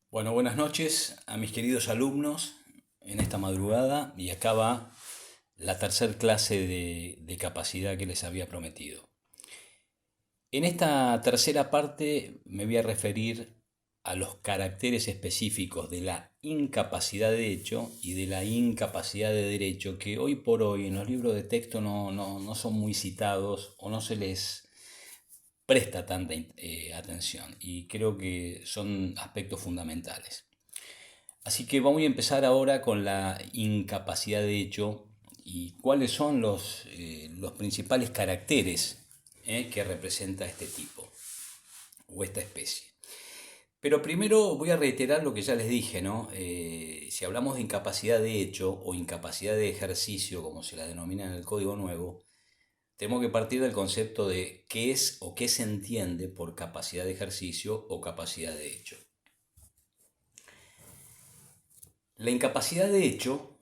Bueno, buenas noches a mis queridos alumnos en esta madrugada y acá va la tercer clase de capacidad que les había prometido. En esta tercera parte me voy a referir a los caracteres específicos de la incapacidad de hecho y de la incapacidad de derecho que hoy por hoy en los libros de texto no son muy citados o no se les presta tanta atención y creo que son aspectos fundamentales. Así que vamos a empezar ahora con la incapacidad de hecho y cuáles son los principales caracteres que representa este tipo o esta especie. Pero primero voy a reiterar lo que ya les dije, ¿no? Si hablamos de incapacidad de hecho o incapacidad de ejercicio, como se la denomina en el Código Nuevo, tenemos que partir del concepto de qué es o qué se entiende por capacidad de ejercicio o capacidad de hecho. La incapacidad de hecho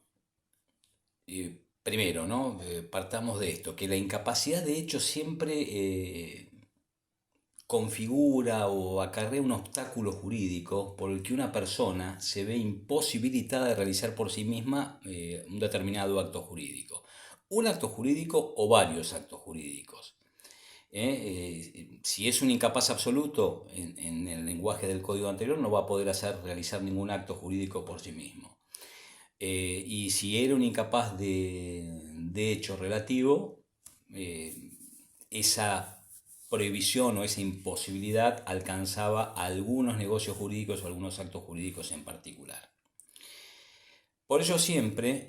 primero, ¿no? Partamos de esto, que la incapacidad de hecho siempre configura o acarrea un obstáculo jurídico por el que una persona se ve imposibilitada de realizar por sí misma un determinado acto jurídico. Un acto jurídico o varios actos jurídicos. Si es un incapaz absoluto, en el lenguaje del código anterior, no va a poder realizar ningún acto jurídico por sí mismo. Y si era un incapaz de hecho relativo, eh, esa prohibición o esa imposibilidad alcanzaba algunos negocios jurídicos o algunos actos jurídicos en particular. Por ello siempre,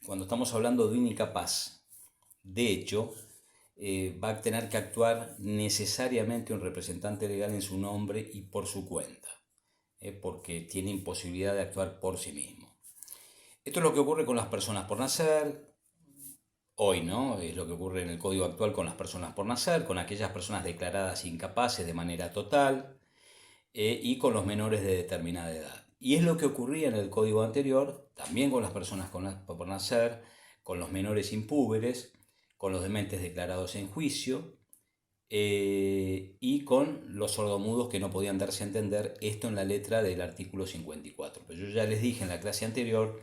cuando estamos hablando de un incapaz de hecho, va a tener que actuar necesariamente un representante legal en su nombre y por su cuenta, porque tiene imposibilidad de actuar por sí mismo. Esto es lo que ocurre con las personas por nacer, hoy, ¿no? Es lo que ocurre en el código actual con las personas por nacer, con aquellas personas declaradas incapaces de manera total y con los menores de determinada edad. Y es lo que ocurría en el código anterior, también con las personas por nacer, con los menores impúberes, con los dementes declarados en juicio y con los sordomudos que no podían darse a entender, esto en la letra del artículo 54. Pero yo ya les dije en la clase anterior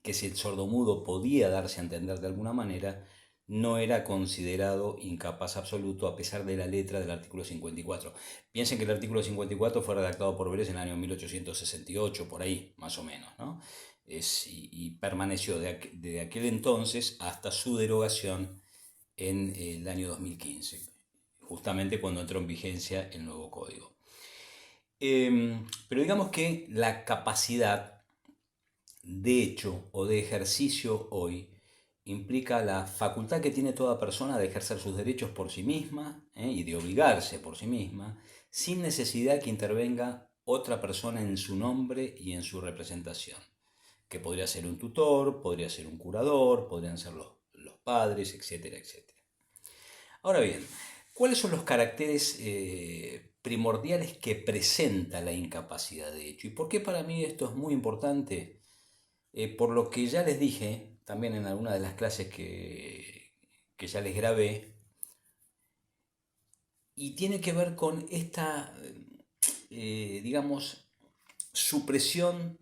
que si el sordomudo podía darse a entender de alguna manera, no era considerado incapaz absoluto a pesar de la letra del artículo 54. Piensen que el artículo 54 fue redactado por Vélez en el año 1868, por ahí, más o menos, ¿no? Y permaneció de aquel entonces hasta su derogación en el año 2015, justamente cuando entró en vigencia el nuevo código. Pero digamos que la capacidad de hecho o de ejercicio hoy implica la facultad que tiene toda persona de ejercer sus derechos por sí misma y de obligarse por sí misma, sin necesidad que intervenga otra persona en su nombre y en su representación, que podría ser un tutor, podría ser un curador, podrían ser los padres, etcétera, etcétera. Ahora bien, ¿cuáles son los caracteres primordiales que presenta la incapacidad de hecho? ¿Y por qué para mí esto es muy importante? Por lo que ya les dije, también en alguna de las clases que ya les grabé, y tiene que ver con esta, digamos, supresión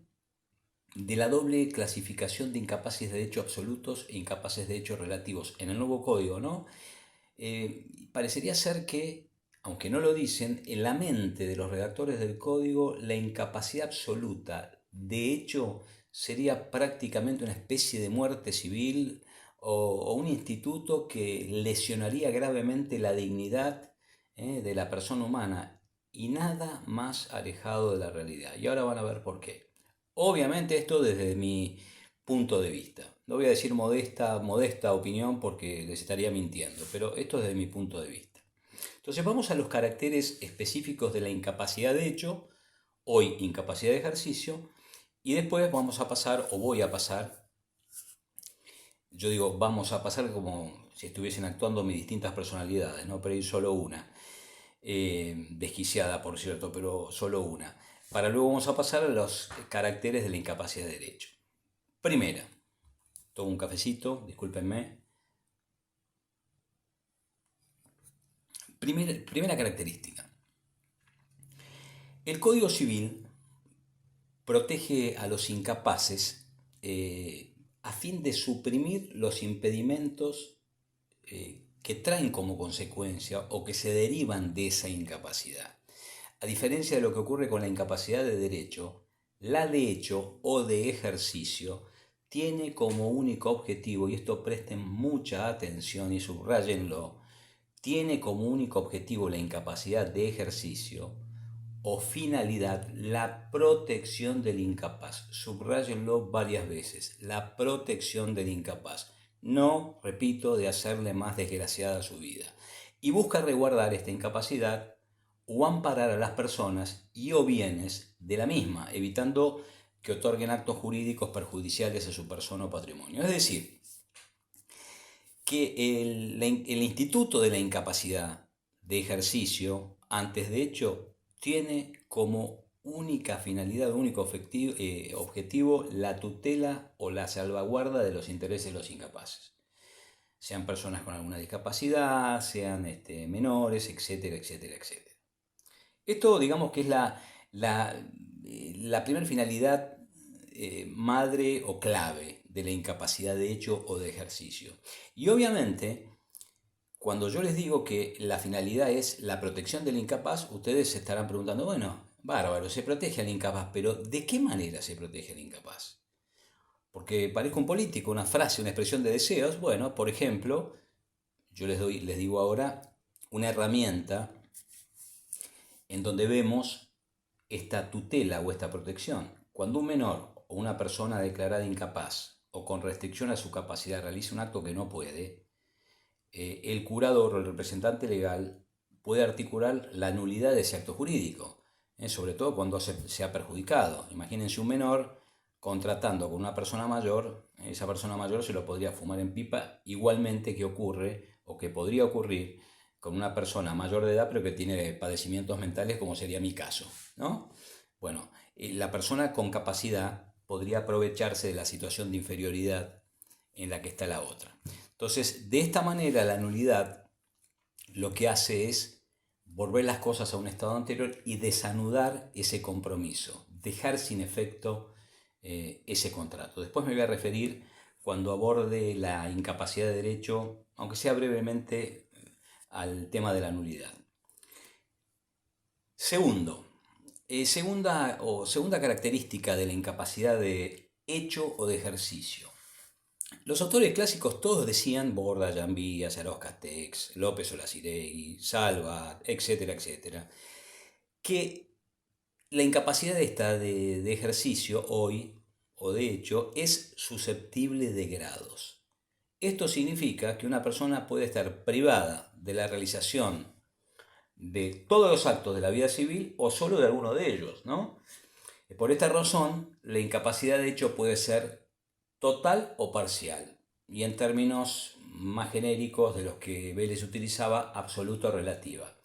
de la doble clasificación de incapaces de hecho absolutos e incapaces de hecho relativos en el nuevo código, ¿no? Parecería ser que, aunque no lo dicen, en la mente de los redactores del código, la incapacidad absoluta de hecho sería prácticamente una especie de muerte civil o un instituto que lesionaría gravemente la dignidad de la persona humana y nada más alejado de la realidad. Y ahora van a ver por qué. Obviamente esto desde mi punto de vista. No voy a decir modesta opinión porque les estaría mintiendo, pero esto desde mi punto de vista. Entonces vamos a los caracteres específicos de la incapacidad de hecho, hoy incapacidad de ejercicio, y después vamos a pasar, o voy a pasar, yo digo vamos a pasar como si estuviesen actuando mis distintas personalidades, no pero hay solo una, desquiciada por cierto, pero solo una. Para luego vamos a pasar a los caracteres de la incapacidad de derecho. Primera, tomo un cafecito, discúlpenme. Primera característica. El Código Civil protege a los incapaces a fin de suprimir los impedimentos que traen como consecuencia o que se derivan de esa incapacidad. A diferencia de lo que ocurre con la incapacidad de derecho, la de hecho o de ejercicio tiene como único objetivo, y esto presten mucha atención y subrayenlo, tiene como único objetivo la incapacidad de ejercicio o finalidad la protección del incapaz. Subrayenlo varias veces, la protección del incapaz. No, repito, de hacerle más desgraciada su vida. Y busca resguardar esta incapacidad o amparar a las personas y o bienes de la misma, evitando que otorguen actos jurídicos perjudiciales a su persona o patrimonio. Es decir, que el instituto de la incapacidad de ejercicio, antes de hecho, tiene como única finalidad, único objetivo, la tutela o la salvaguarda de los intereses de los incapaces. Sean personas con alguna discapacidad, sean menores, etcétera, etcétera, etcétera. Esto, digamos que es la primera finalidad madre o clave de la incapacidad de hecho o de ejercicio. Y obviamente, cuando yo les digo que la finalidad es la protección del incapaz, ustedes se estarán preguntando, bueno, bárbaro, se protege al incapaz, pero ¿de qué manera se protege al incapaz? Porque parezco un político, una frase, una expresión de deseos. Bueno, por ejemplo, yo les digo ahora una herramienta en donde vemos esta tutela o esta protección. Cuando un menor o una persona declarada incapaz o con restricción a su capacidad realiza un acto que no puede, el curador o el representante legal puede articular la nulidad de ese acto jurídico, sobre todo cuando se ha perjudicado. Imagínense un menor contratando con una persona mayor, esa persona mayor se lo podría fumar en pipa, igualmente que ocurre o que podría ocurrir con una persona mayor de edad pero que tiene padecimientos mentales, como sería mi caso, ¿no? Bueno, la persona con capacidad podría aprovecharse de la situación de inferioridad en la que está la otra. Entonces, de esta manera, la nulidad lo que hace es volver las cosas a un estado anterior y desanudar ese compromiso, dejar sin efecto ese contrato. Después me voy a referir, cuando aborde la incapacidad de derecho, aunque sea brevemente, al tema de la nulidad. Segunda característica de la incapacidad de hecho o de ejercicio. Los autores clásicos todos decían, Borda, Llambía, Sarós Castex, López Olaciregui, Salvat, etcétera, etcétera, que la incapacidad esta de ejercicio hoy, o de hecho, es susceptible de grados. Esto significa que una persona puede estar privada de la realización de todos los actos de la vida civil o solo de alguno de ellos, ¿no? Por esta razón, la incapacidad de hecho puede ser total o parcial, y en términos más genéricos de los que Vélez utilizaba, absoluta o relativa.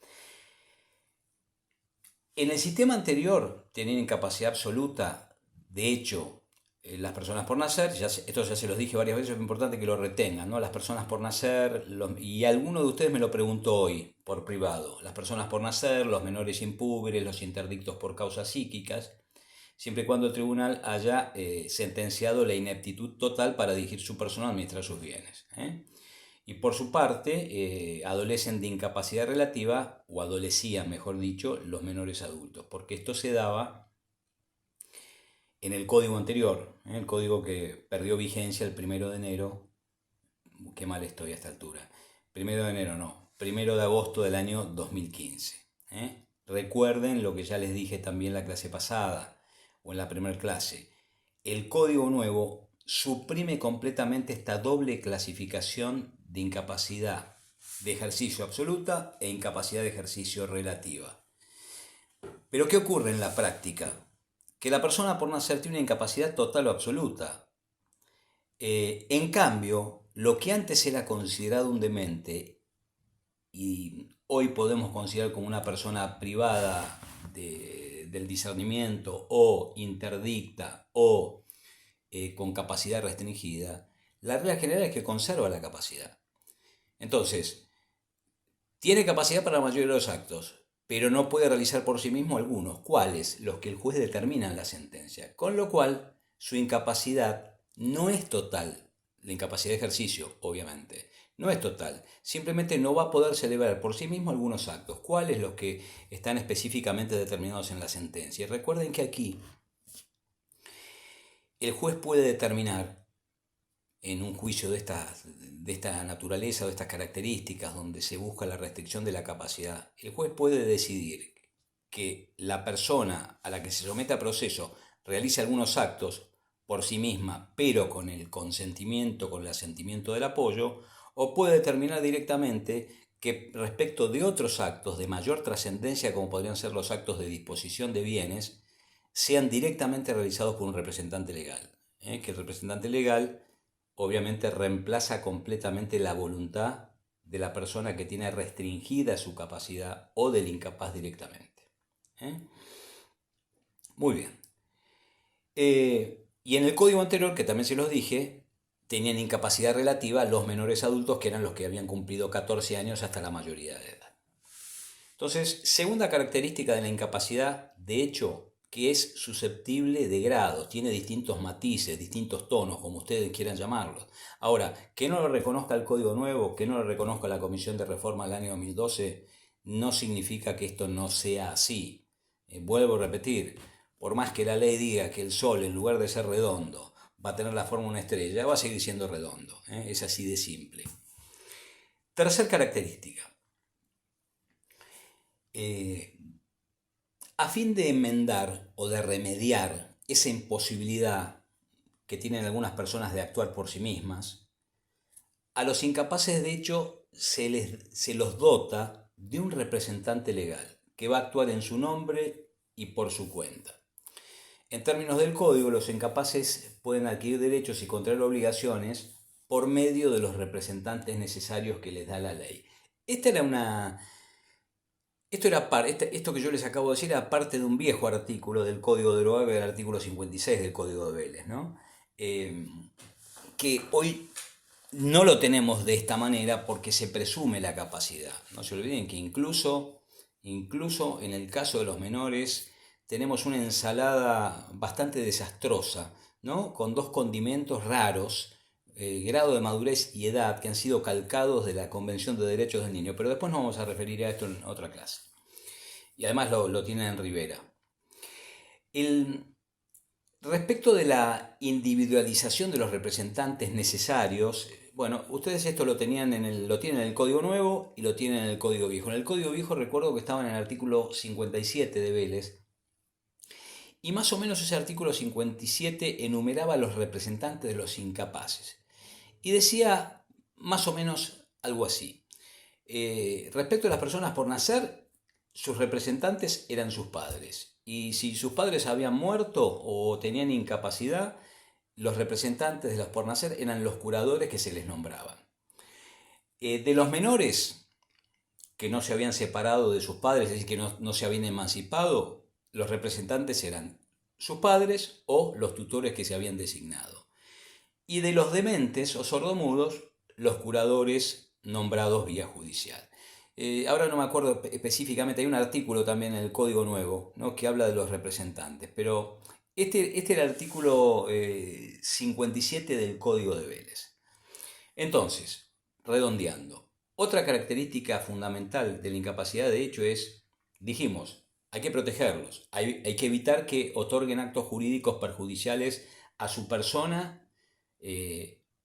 En el sistema anterior tenían incapacidad absoluta, de hecho, las personas por nacer, esto ya se los dije varias veces, es importante que lo retengan, ¿no? Las personas por nacer, y alguno de ustedes me lo preguntó hoy por privado, las personas por nacer, los menores impúberes, los interdictos por causas psíquicas, siempre y cuando el tribunal haya sentenciado la ineptitud total para dirigir su persona a administrar sus bienes. Y por su parte, adolecen de incapacidad relativa, o adolecían, mejor dicho, los menores adultos, porque esto se daba en el código anterior, el código que perdió vigencia el 1 de enero, qué mal estoy a esta altura, 1 de enero no, 1 de agosto del año 2015. Recuerden lo que ya les dije también en la clase pasada, o en la primera clase, el código nuevo suprime completamente esta doble clasificación de incapacidad de ejercicio absoluta e incapacidad de ejercicio relativa. Pero ¿qué ocurre en la práctica? Que la persona por nacer tiene una incapacidad total o absoluta. En cambio, lo que antes era considerado un demente y hoy podemos considerar como una persona privada del discernimiento o interdicta o con capacidad restringida, la regla general es que conserva la capacidad. Entonces, tiene capacidad para la mayoría de los actos, pero no puede realizar por sí mismo algunos. ¿Cuáles? Los que el juez determina en la sentencia. Con lo cual, su incapacidad no es total. La incapacidad de ejercicio, obviamente, no es total. Simplemente no va a poder celebrar por sí mismo algunos actos. ¿Cuáles? Los que están específicamente determinados en la sentencia. Y recuerden que aquí el juez puede determinar en un juicio de esta naturaleza o de estas características donde se busca la restricción de la capacidad, el juez puede decidir que la persona a la que se somete a proceso realice algunos actos por sí misma, pero con el consentimiento, con el asentimiento del apoyo, o puede determinar directamente que respecto de otros actos de mayor trascendencia, como podrían ser los actos de disposición de bienes, sean directamente realizados por un representante legal. Que el representante legal obviamente reemplaza completamente la voluntad de la persona que tiene restringida su capacidad o del incapaz directamente. Muy bien. Y en el código anterior, que también se los dije, tenían incapacidad relativa los menores adultos, que eran los que habían cumplido 14 años hasta la mayoría de edad. Entonces, segunda característica de la incapacidad, de hecho, que es susceptible de grados, tiene distintos matices, distintos tonos, como ustedes quieran llamarlos. Ahora, que no lo reconozca el Código Nuevo, que no lo reconozca la Comisión de Reforma del año 2012, no significa que esto no sea así. Vuelvo a repetir, por más que la ley diga que el Sol, en lugar de ser redondo, va a tener la forma de una estrella, va a seguir siendo redondo. Es así de simple. Tercer característica. A fin de enmendar o de remediar esa imposibilidad que tienen algunas personas de actuar por sí mismas, a los incapaces de hecho se los dota de un representante legal que va a actuar en su nombre y por su cuenta. En términos del código, los incapaces pueden adquirir derechos y contraer obligaciones por medio de los representantes necesarios que les da la ley. Esto que yo les acabo de decir era parte de un viejo artículo del Código de Hague, el artículo 56 del Código de Vélez, ¿no? Que hoy no lo tenemos de esta manera porque se presume la capacidad. No se olviden que incluso en el caso de los menores tenemos una ensalada bastante desastrosa, ¿no? Con dos condimentos raros, grado de madurez y edad, que han sido calcados de la Convención de Derechos del Niño. Pero después nos vamos a referir a esto en otra clase. Y además lo tienen en Rivera. Respecto de la individualización de los representantes necesarios, bueno, ustedes esto lo tienen en el Código Nuevo y lo tienen en el Código Viejo. En el Código Viejo recuerdo que estaba en el artículo 57 de Vélez, y más o menos ese artículo 57 enumeraba a los representantes de los incapaces. Y decía más o menos algo así. Respecto a las personas por nacer, sus representantes eran sus padres. Y si sus padres habían muerto o tenían incapacidad, los representantes de los por nacer eran los curadores que se les nombraban. De los menores que no se habían separado de sus padres, es decir, que no se habían emancipado, los representantes eran sus padres o los tutores que se habían designado. Y de los dementes o sordomudos, los curadores nombrados vía judicial. Ahora no me acuerdo específicamente, hay un artículo también en el Código Nuevo, ¿no?, que habla de los representantes, pero este era el artículo 57 del Código de Vélez. Entonces, redondeando, otra característica fundamental de la incapacidad de hecho es, dijimos, hay que protegerlos, hay que evitar que otorguen actos jurídicos perjudiciales a su persona,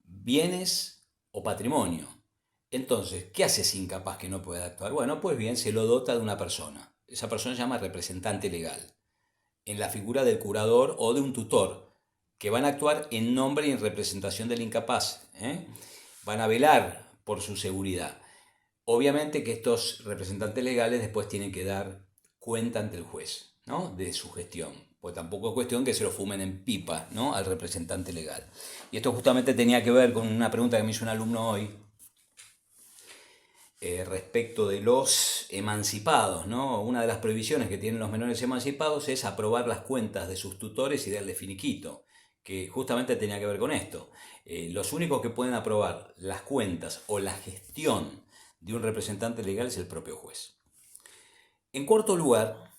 bienes o patrimonio. Entonces, ¿qué hace ese incapaz que no puede actuar? Bueno, pues bien, se lo dota de una persona. Esa persona se llama representante legal, en la figura del curador o de un tutor, que van a actuar en nombre y en representación del incapaz. Van a velar por su seguridad. Obviamente que estos representantes legales después tienen que dar cuenta ante el juez, ¿no?, de su gestión. Pues tampoco es cuestión que se lo fumen en pipa, ¿no?, al representante legal. Y esto justamente tenía que ver con una pregunta que me hizo un alumno hoy, respecto de los emancipados, ¿no? Una de las prohibiciones que tienen los menores emancipados es aprobar las cuentas de sus tutores y darle finiquito, que justamente tenía que ver con esto. Los únicos que pueden aprobar las cuentas o la gestión de un representante legal es el propio juez. En cuarto lugar,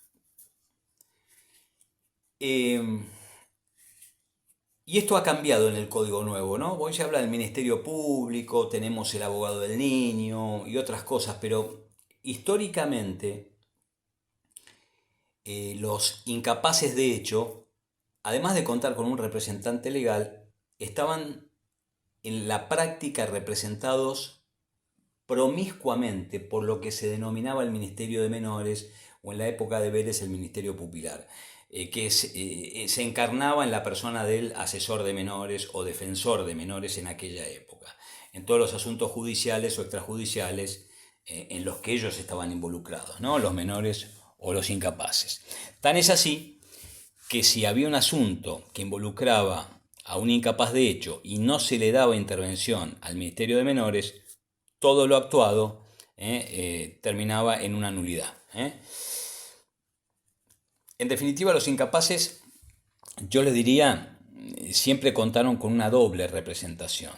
eh, y esto ha cambiado en el Código Nuevo, ¿no? Hoy se habla del Ministerio Público, tenemos el abogado del niño y otras cosas, pero históricamente los incapaces de hecho, además de contar con un representante legal, estaban en la práctica representados promiscuamente por lo que se denominaba el Ministerio de Menores o en la época de Vélez el Ministerio Pupilar, que se encarnaba en la persona del asesor de menores o defensor de menores en aquella época, en todos los asuntos judiciales o extrajudiciales en los que ellos estaban involucrados, ¿no? Los menores o los incapaces. Tan es así que si había un asunto que involucraba a un incapaz de hecho y no se le daba intervención al Ministerio de Menores, todo lo actuado terminaba en una nulidad. En definitiva, los incapaces, yo les diría, siempre contaron con una doble representación.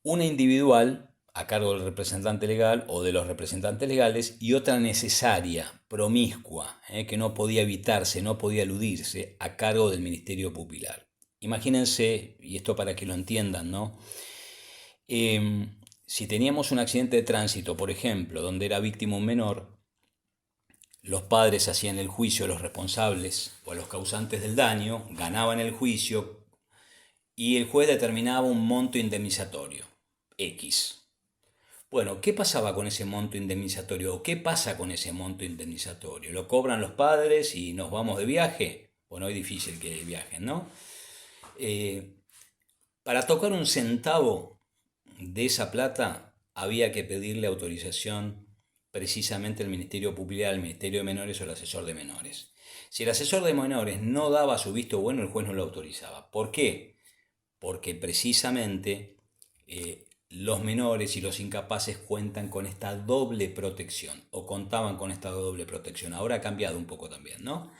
Una individual, a cargo del representante legal o de los representantes legales, y otra necesaria, promiscua, que no podía evitarse, no podía eludirse, a cargo del Ministerio Pupilar. Imagínense, y esto para que lo entiendan, ¿no? Si teníamos un accidente de tránsito, por ejemplo, donde era víctima un menor, los padres hacían el juicio a los responsables o a los causantes del daño, ganaban el juicio y el juez determinaba un monto indemnizatorio, X. Bueno, ¿qué pasaba con ese monto indemnizatorio? ¿O qué pasa con ese monto indemnizatorio? ¿Lo cobran los padres y nos vamos de viaje? Bueno, es difícil que viajen, ¿no? Para tocar un centavo de esa plata había que pedirle autorización precisamente al Ministerio Pupilar, al Ministerio de Menores o al asesor de menores. Si el asesor de menores no daba su visto bueno, el juez no lo autorizaba. ¿Por qué? Porque precisamente los menores y los incapaces cuentan con esta doble protección, o contaban con esta doble protección. Ahora ha cambiado un poco también, ¿no?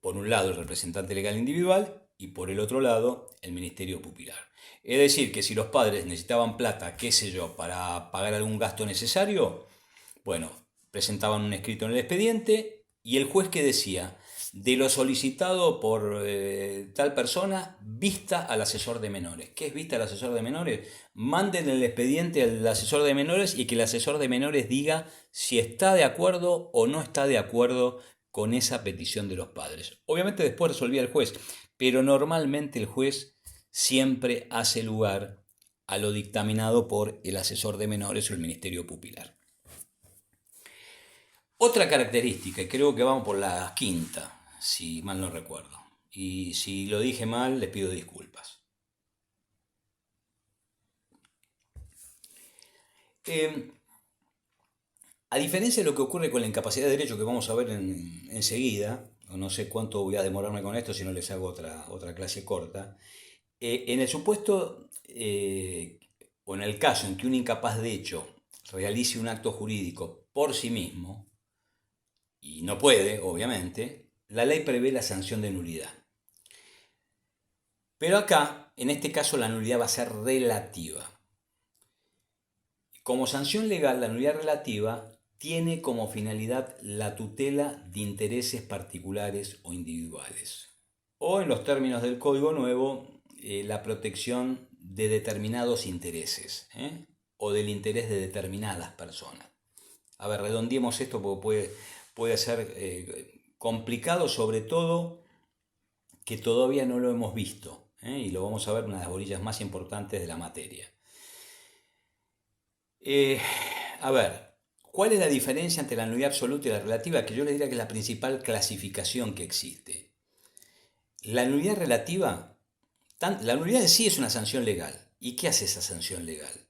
Por un lado el representante legal individual y por el otro lado el Ministerio Pupilar. Es decir, que si los padres necesitaban plata, qué sé yo, para pagar algún gasto necesario, bueno, presentaban un escrito en el expediente y el juez que decía, de lo solicitado por tal persona, vista al asesor de menores. ¿Qué es vista al asesor de menores? Manden el expediente al asesor de menores y que el asesor de menores diga si está de acuerdo o no está de acuerdo con esa petición de los padres. Obviamente después resolvía el juez, pero normalmente el juez siempre hace lugar a lo dictaminado por el asesor de menores o el Ministerio Pupilar. Otra característica, y creo que vamos por la quinta, si mal no recuerdo, y si lo dije mal les pido disculpas. A diferencia de lo que ocurre con la incapacidad de derecho que vamos a ver enseguida, no sé cuánto voy a demorarme con esto si no les hago otra clase corta, en el supuesto o en el caso en que un incapaz de hecho realice un acto jurídico por sí mismo, y no puede, obviamente, la ley prevé la sanción de nulidad. Pero acá, en este caso, la nulidad va a ser relativa. Como sanción legal, la nulidad relativa tiene como finalidad la tutela de intereses particulares o individuales. O en los términos del Código Nuevo, la protección de determinados intereses, o del interés de determinadas personas. A ver, redondeemos esto porque puede ser complicado, sobre todo que todavía no lo hemos visto, y lo vamos a ver en una de las orillas más importantes de la materia. A ver, ¿cuál es la diferencia entre la nulidad absoluta y la relativa? Que yo le diría que es la principal clasificación que existe. La nulidad relativa, la nulidad en sí es una sanción legal. ¿Y qué hace esa sanción legal?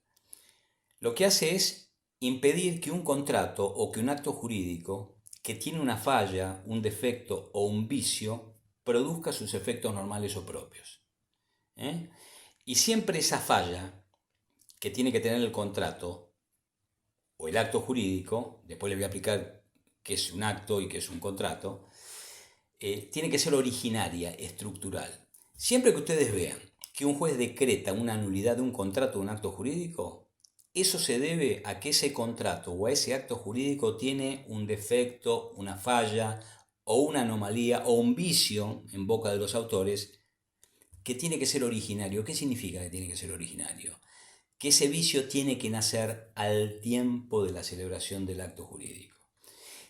Lo que hace es impedir que un contrato o que un acto jurídico que tiene una falla, un defecto o un vicio produzca sus efectos normales o propios. Y siempre esa falla que tiene que tener el contrato o el acto jurídico, después les voy a explicar qué es un acto y qué es un contrato, tiene que ser originaria, estructural. Siempre que ustedes vean que un juez decreta una nulidad de un contrato o un acto jurídico, eso se debe a que ese contrato o a ese acto jurídico tiene un defecto, una falla o una anomalía o un vicio en boca de los autores que tiene que ser originario. ¿Qué significa que tiene que ser originario? Que ese vicio tiene que nacer al tiempo de la celebración del acto jurídico.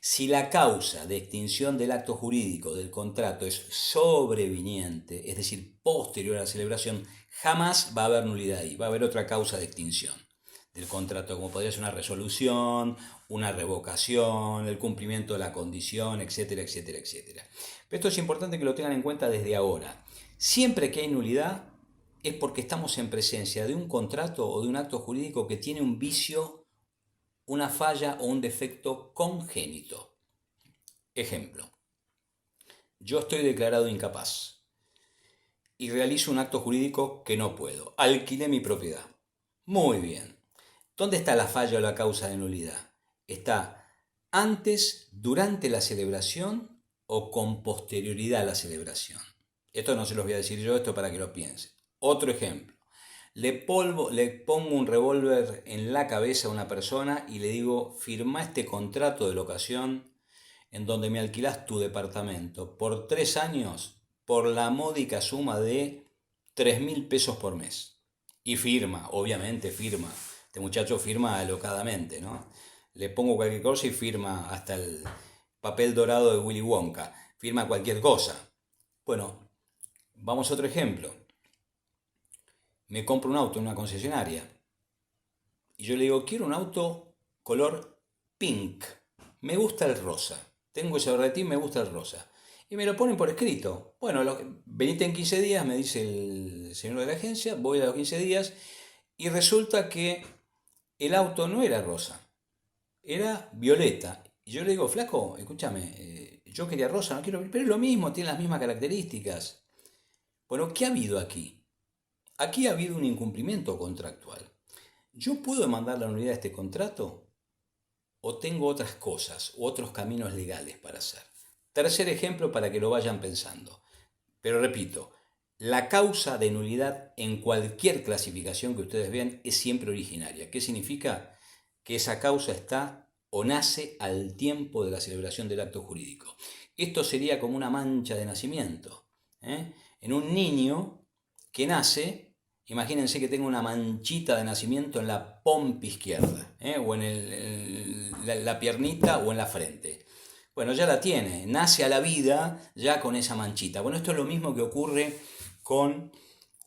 Si la causa de extinción del acto jurídico del contrato es sobreviniente, es decir, posterior a la celebración, jamás va a haber nulidad ahí, va a haber otra causa de extinción del contrato, como podría ser una resolución, una revocación, el cumplimiento de la condición, etcétera, etcétera, etcétera. Pero esto es importante que lo tengan en cuenta desde ahora. Siempre que hay nulidad es porque estamos en presencia de un contrato o de un acto jurídico que tiene un vicio, una falla o un defecto congénito. Ejemplo, yo estoy declarado incapaz y realizo un acto jurídico que no puedo. Alquilé mi propiedad. Muy bien. ¿Dónde está la falla o la causa de nulidad? ¿Está antes, durante la celebración o con posterioridad a la celebración? Esto no se los voy a decir yo, esto para que lo piensen. Otro ejemplo. Le pongo un revólver en la cabeza a una persona y le digo, firma este contrato de locación en donde me alquilás tu departamento por 3 años por la módica suma de 3.000 pesos por mes. Y firma, obviamente firma. Este muchacho firma alocadamente, ¿no? Le pongo cualquier cosa y firma hasta el papel dorado de Willy Wonka. Firma cualquier cosa. Bueno, vamos a otro ejemplo. Me compro un auto en una concesionaria y yo le digo, quiero un auto color pink. Me gusta el rosa. Tengo ese berretín, me gusta el rosa. Y me lo ponen por escrito. Bueno, venite en 15 días, me dice el señor de la agencia, voy a los 15 días y resulta que el auto no era rosa, era violeta. Y yo le digo, flaco, escúchame, yo quería rosa, no quiero, pero es lo mismo, tiene las mismas características. Bueno, ¿qué ha habido aquí? Aquí ha habido un incumplimiento contractual. ¿Yo puedo demandar la nulidad de este contrato? ¿O tengo otras cosas, u otros caminos legales para hacer? Tercer ejemplo para que lo vayan pensando. Pero repito, la causa de nulidad en cualquier clasificación que ustedes vean es siempre originaria. ¿Qué significa? Que esa causa está o nace al tiempo de la celebración del acto jurídico. Esto sería como una mancha de nacimiento. En un niño que nace, imagínense que tenga una manchita de nacimiento en la pompa izquierda, o en la piernita o en la frente. Bueno, ya la tiene, nace a la vida ya con esa manchita. Bueno, esto es lo mismo que ocurre con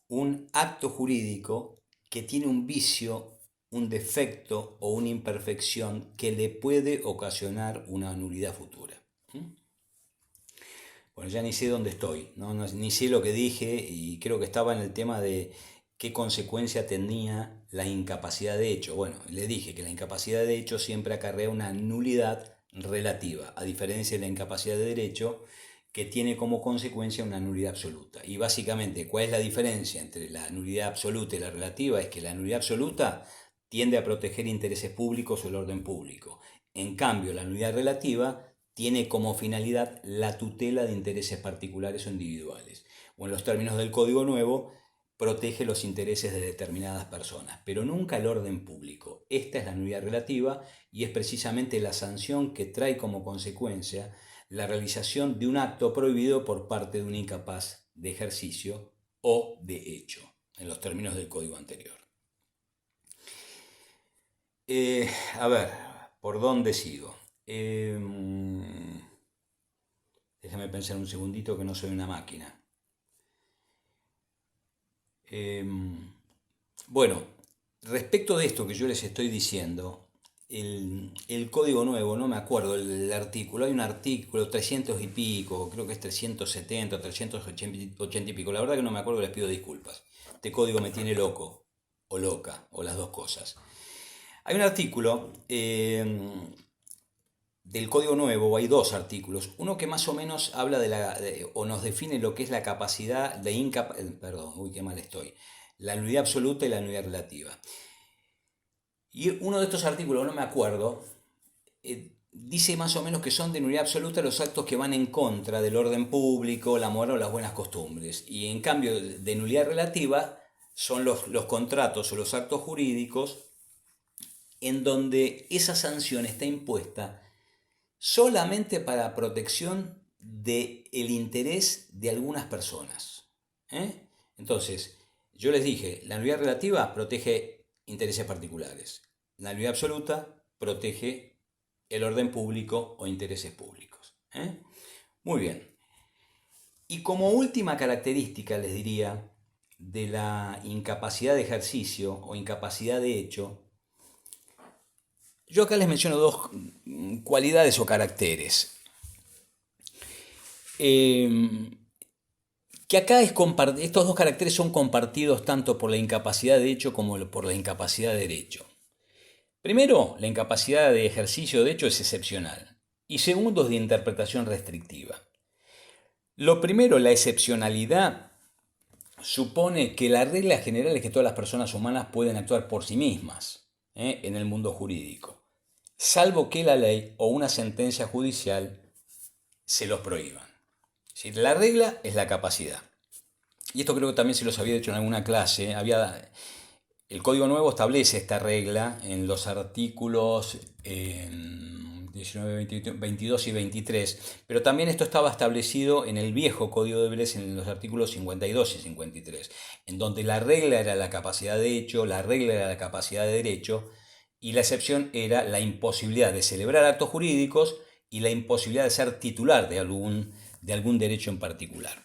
un acto jurídico que tiene un vicio, un defecto o una imperfección que le puede ocasionar una nulidad futura. Bueno, ya ni sé dónde estoy, ¿no? Ni sé lo que dije y creo que estaba en el tema de qué consecuencia tenía la incapacidad de hecho. Bueno, le dije que la incapacidad de hecho siempre acarrea una nulidad relativa, a diferencia de la incapacidad de derecho, que tiene como consecuencia una nulidad absoluta. Y básicamente, ¿cuál es la diferencia entre la nulidad absoluta y la relativa? Es que la nulidad absoluta tiende a proteger intereses públicos o el orden público. En cambio, la nulidad relativa tiene como finalidad la tutela de intereses particulares o individuales. O en los términos del Código Nuevo, protege los intereses de determinadas personas, pero nunca el orden público. Esta es la nulidad relativa y es precisamente la sanción que trae como consecuencia la realización de un acto prohibido por parte de un incapaz de ejercicio o de hecho, en los términos del código anterior. A ver, ¿por dónde sigo? Déjame pensar un segundito que no soy una máquina. Bueno, respecto de esto que yo les estoy diciendo, el código nuevo, no me acuerdo el artículo, hay un artículo 300 y pico, creo que es 370, 380 y pico, la verdad que no me acuerdo, les pido disculpas. Este código me tiene loco, o loca, o las dos cosas. Hay un artículo del Código Nuevo, hay dos artículos. Uno que más o menos habla o nos define lo que es la capacidad de perdón, uy, qué mal estoy. La nulidad absoluta y la nulidad relativa. Y uno de estos artículos, no me acuerdo, dice más o menos que son de nulidad absoluta los actos que van en contra del orden público, la moral o las buenas costumbres. Y en cambio, de nulidad relativa son los contratos o los actos jurídicos en donde esa sanción está impuesta solamente para protección del interés de algunas personas. Entonces, yo les dije, la nulidad relativa protege intereses particulares. La nulidad absoluta protege el orden público o intereses públicos. Muy bien. Y como última característica, les diría, de la incapacidad de ejercicio o incapacidad de hecho, yo acá les menciono dos cualidades o caracteres. Que acá estos dos caracteres son compartidos tanto por la incapacidad de hecho como por la incapacidad de derecho. Primero, la incapacidad de ejercicio de hecho es excepcional. Y segundo, es de interpretación restrictiva. Lo primero, la excepcionalidad, supone que la regla general es que todas las personas humanas pueden actuar por sí mismas en el mundo jurídico, salvo que la ley o una sentencia judicial se los prohíban. ¿Sí? La regla es la capacidad. Y esto creo que también se los había dicho en alguna clase. El Código Nuevo establece esta regla en los artículos 19, 22 y 23, pero también esto estaba establecido en el viejo Código de Vélez en los artículos 52 y 53, en donde la regla era la capacidad de hecho, la regla era la capacidad de derecho, y la excepción era la imposibilidad de celebrar actos jurídicos y la imposibilidad de ser titular de algún derecho en particular.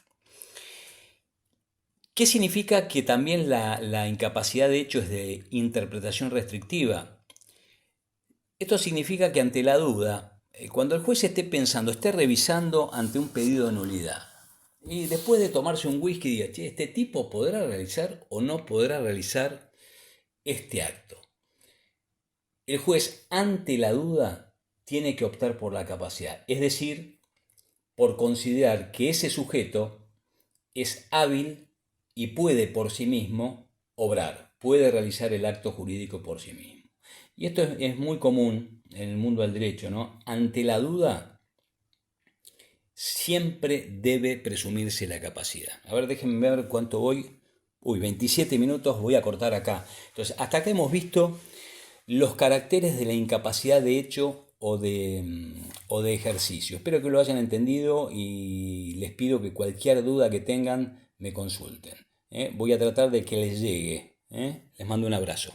¿Qué significa que también la incapacidad de hecho es de interpretación restrictiva? Esto significa que ante la duda, cuando el juez esté revisando ante un pedido de nulidad, y después de tomarse un whisky diga, che, este tipo podrá realizar o no podrá realizar este acto. El juez, ante la duda, tiene que optar por la capacidad, es decir, por considerar que ese sujeto es hábil y puede por sí mismo obrar, puede realizar el acto jurídico por sí mismo. Y esto es muy común en el mundo del derecho, ¿no? Ante la duda, siempre debe presumirse la capacidad. A ver, déjenme ver cuánto voy. 27 minutos, voy a cortar acá. Entonces, hasta acá hemos visto los caracteres de la incapacidad de hecho o de ejercicio. Espero que lo hayan entendido y les pido que cualquier duda que tengan me consulten. Voy a tratar de que les llegue. Les mando un abrazo.